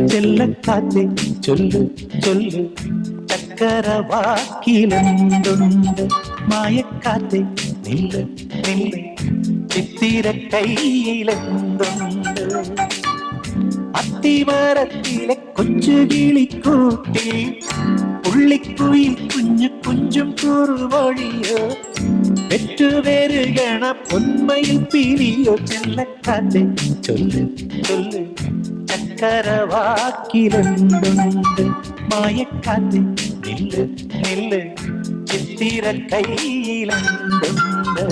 ചെല്ലക്കാറ്റെ ചൊല്ലു ചൊല്ലു ചക്കരവാക്കിലെന്തുണ്ട് മായക്കാറ്റെ നില്ല് നില്ല് ചിത്തിര കയ്യിലെന്തുണ്ട് അത്തിമരത്തിലെ കൊച്ചു കിളിക്കൂട്ടി പുള്ളിക്കുയിൽ കുഞ്ഞു കുഞ്ചും കുറുവഴിയോ പെറ്റുവരുകണ പൊന്മയിൽ പിരിയോ ചെല്ലക്കാറ്റെ ചൊല്ലു ചൊല്ലു ചക്കരവാക്കിലെന്തുണ്ട് മായക്കാറ്റെ നില്ല് നില്ല് ചിത്തിര കയ്യിലെന്തുണ്ട്